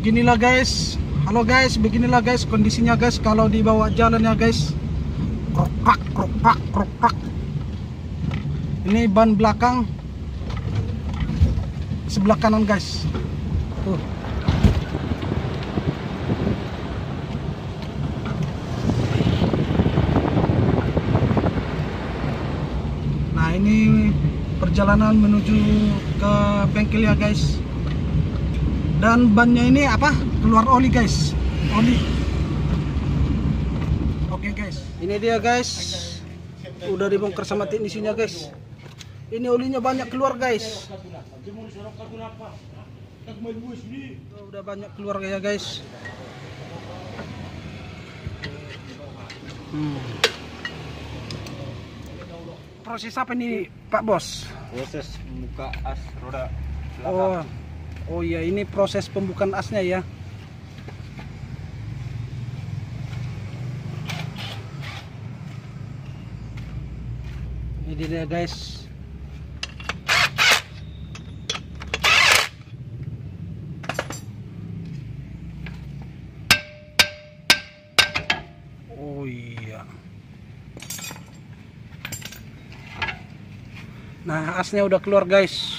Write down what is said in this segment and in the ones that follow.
Beginilah guys. Halo guys, beginilah guys kondisinya guys kalau dibawa jalan ya guys. Krok krok. Ini ban belakang sebelah kanan guys. Tuh. Nah, ini perjalanan menuju ke bengkel ya guys. Dan bannya ini apa? Keluar oli guys. Oli. Oke guys. Ini dia guys. Udah dibongkar sama teknisinya guys. Ini olinya banyak keluar guys. Udah banyak keluar ya guys. Proses apa nih Pak Bos? Proses membuka as roda belakang. Oh iya, ini proses pembukaan asnya ya. Ini dia guys. Oh iya. Nah, asnya udah keluar guys.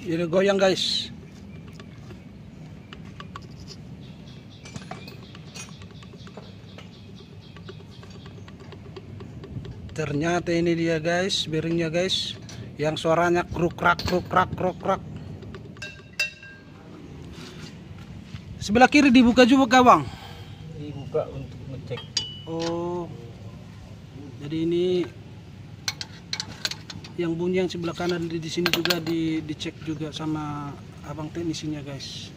Jadi goyang guys. Ternyata ini dia guys, bearingnya guys, yang suaranya kruk krak. Sebelah kiri dibuka juga bang? Dibuka untuk ngecek. Oh, jadi ini yang bunyi yang sebelah kanan di sini juga dicek juga sama abang teknisinya guys.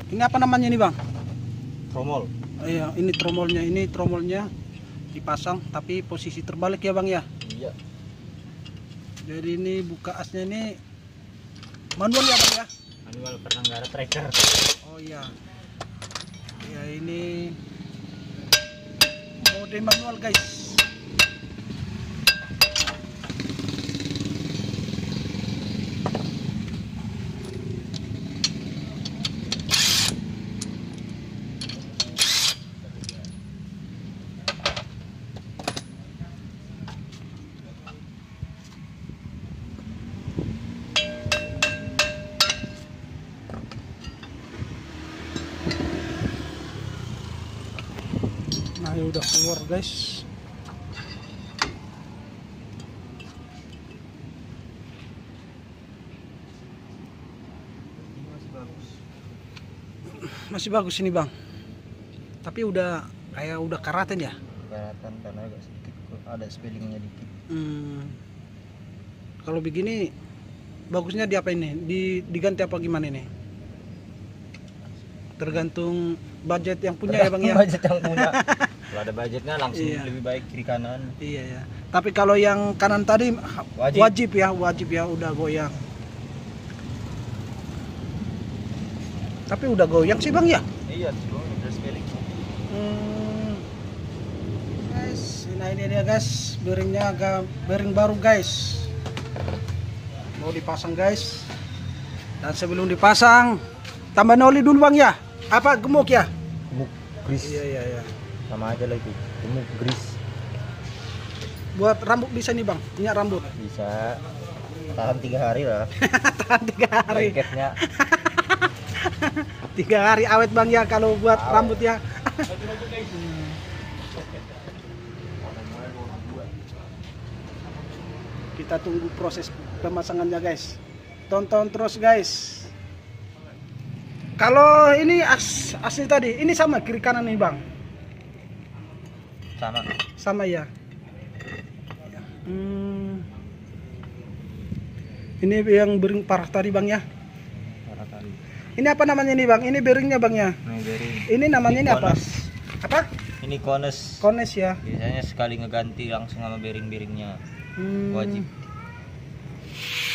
Ini apa namanya nih bang? Tromol. Iya, ini tromolnya dipasang tapi posisi terbalik ya bang ya. Iya. Jadi ini buka asnya ini manual ya bang ya. Manual, karena nggak ada tracker. Oh iya. Ya ini mode manual guys. Nah, ya udah keluar guys. Masih bagus ini bang. Tapi udah kayak udah karatan ya. Karatan karena agak sedikit ada spellingnya dikit. Kalau begini bagusnya di apa ini? Diganti apa gimana ini? Tergantung budget yang punya ya bang ya. Budget yang punya. Kalau ada budgetnya langsung lebih baik kiri kanan. Iya ya. Tapi kalau yang kanan tadi wajib ya udah goyang. Tapi udah goyang sih bang ya. Iya, udah spelling. Guys, nah ini dia guys, bearingnya agak bearing baru guys. Mau dipasang guys. Dan sebelum dipasang, tambah oli dulu bang ya. Apa gemuk ya? Gemuk grease. Iya. Sama aja lagi. Gemuk grease. Buat rambut bisa nih bang, minyak rambut. Bisa. Tahan 3 hari lah. Tahan 3 hari. Lengketnya. 3 hari awet bang ya kalau buat rambut ya. Kita tunggu proses pemasangannya guys. Tonton terus guys. Kalau ini asli tadi, ini sama kiri kanan nih bang? Sama ya. Ini yang bearing parah tadi bang ya. Parah tadi. Ini apa namanya ini bang? Ini bearingnya bang ya? Ini bearing. Ini namanya ini apa? Apa? Ini kones. Kones ya. Biasanya sekali ngeganti langsung sama bearing-bearingnya. Wajib.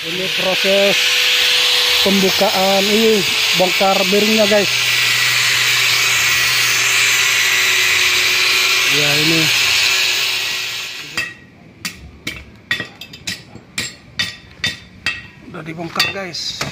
Ini proses pembukaan ini bongkar bearingnya guys. Ya ini. Udah dibongkar guys.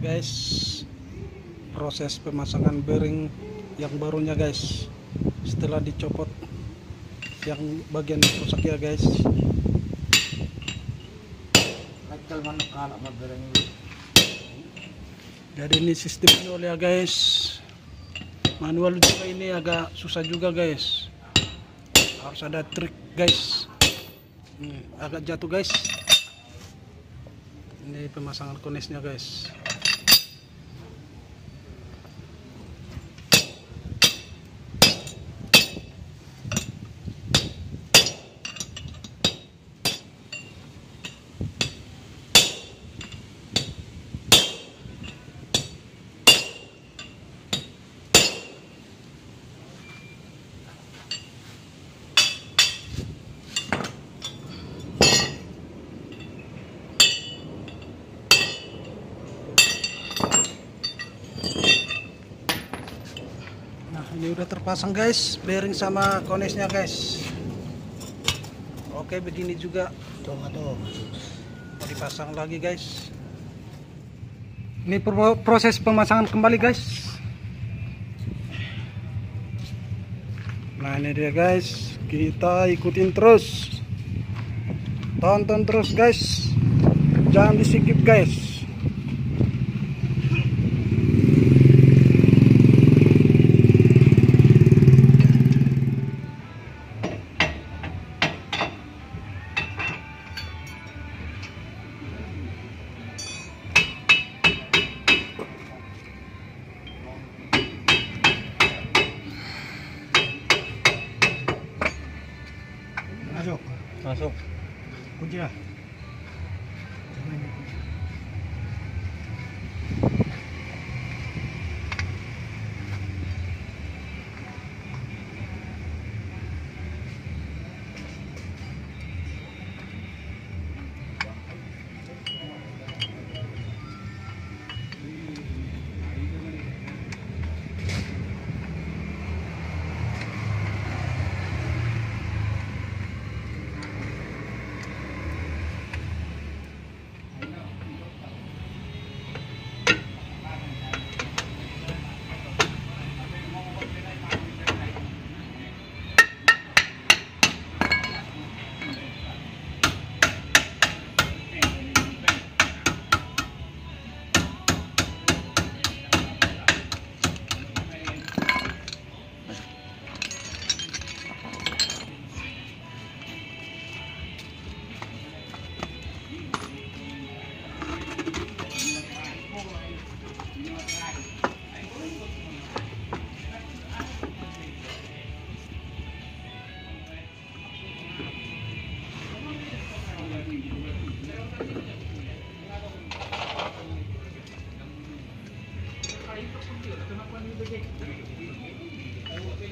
Guys, proses pemasangan bearing yang barunya guys, setelah dicopot yang bagian rusak ya guys. Jadi ini sistem manual ya guys, manual juga ini agak susah juga guys, harus ada trik guys. Agak jatuh guys. Ini pemasangan konesnya guys. Ini udah terpasang guys, bearing sama konesnya guys. Oke, begini juga mau dipasang lagi guys. Ini proses pemasangan kembali guys. Nah ini dia guys, kita ikutin terus, tonton terus guys, jangan di skip guys. Masuk. Kunci lah.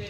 Ini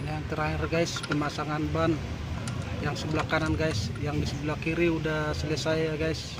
yang terakhir guys, pemasangan ban yang sebelah kanan guys, yang di sebelah kiri udah selesai ya guys.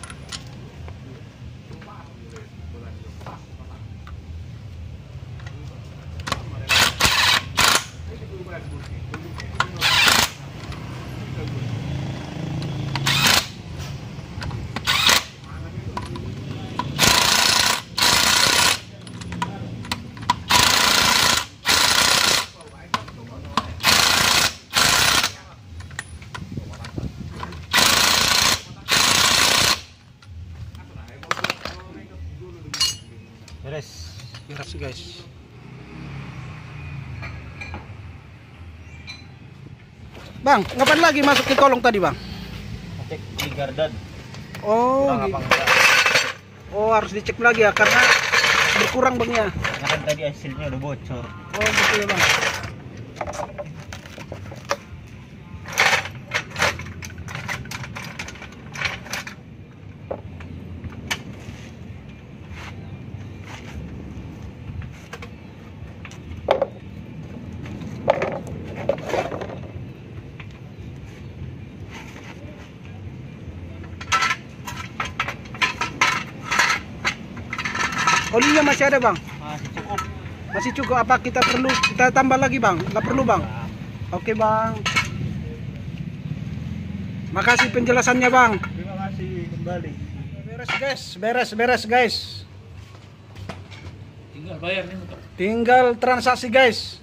Beres guys. Bang, ngapain lagi masuk ke kolong tadi bang? Cek di gardan. Oh, Kurang apa enggak? oh harus dicek lagi ya karena berkurang bang ya. Karena kan tadi hasilnya udah bocor. Oh gitu ya bang. Olinya masih ada bang? Masih cukup. Masih cukup, apa kita tambah lagi bang? Nggak perlu bang? Oke bang. Makasih penjelasannya bang. Terima kasih kembali. Beres guys. Tinggal bayar nih. Tinggal transaksi guys.